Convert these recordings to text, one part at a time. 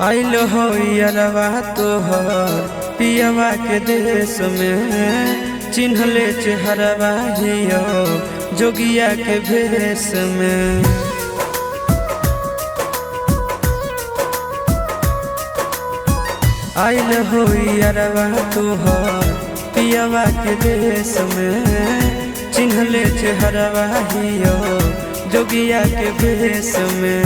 आइल हो यारवा तोहर पियवा के देश में, चिन्हले चेहरवा हियो जोगिया के भेष में। आइल हो यारवा तोहर पियवा के देश में, चिन्हले चेहरवा हियो जोगिया के भेष में।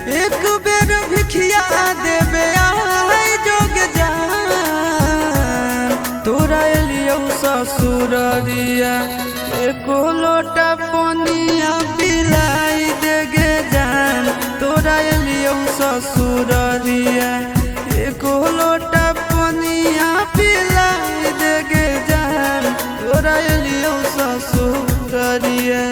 एक बेर भिखिया देवे आई जोग जान, तोरा एलियो ससुररिया एको लोटा पनिया पिलाई देगे जान। तोरा एलियो ससुररिया एको लोटा पनिया पिलाई देगे जान। तोरा एलियो ससुररिया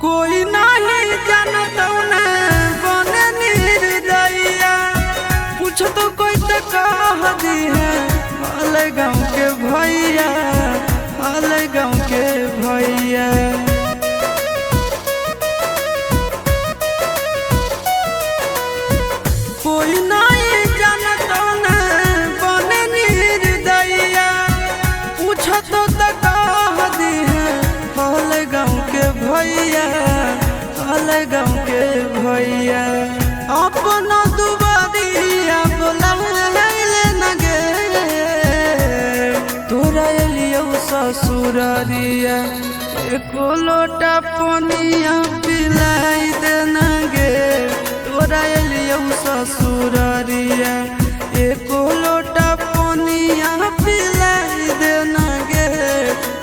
कोई नहीं जानता बने निर्दयिया, पूछ तो कोई तो कह दी है हाल गाँव के भैया, हाल गाँव के भैया। कोई नहीं जानता बने निर्दयिया, पूछ तो कह दी है हाल गाँव के भैया, हाल गाँव के भैया। अपना दुबारिया बोला न गे, तोरा एलियो ससुररिया एको लोटा पनिया पिलाई देना गे। तोरा एलियो ससुररिया एको लोटा पनिया पिलाई देना गे।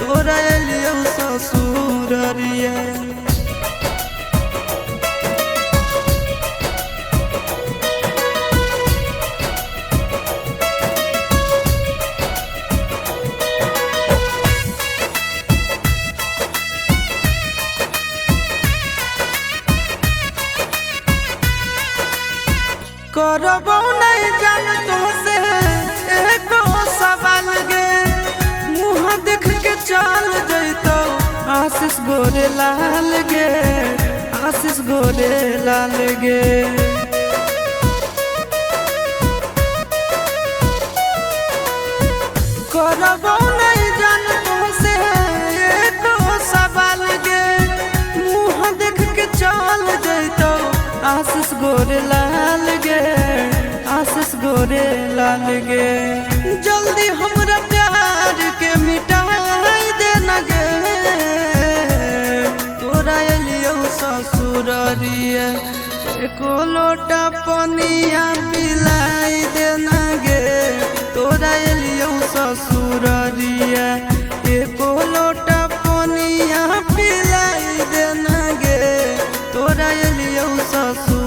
तोरा एलियो ससुररिया करबो नहीं जान तो से एको सवाल गे, मुँह देख के चल जैतो आशीष गोरे लाल गे, आशीष गोरे लाल गे। करबो नहीं जान तो से एको सवाल गे, मुँह देख के चल जैतो आशीष गोरे लाल गे, आशीष गोरे लाल गे। जल्दी हमरा प्यार के मिटाई देना गे। तोरा एलियो ससुररिया एको लोटा पनिया पिलाई देना गे। तोरा एलियो ससुररिया एको लोटा पनिया पिलाई देना गे। तोरा एलियो ससुर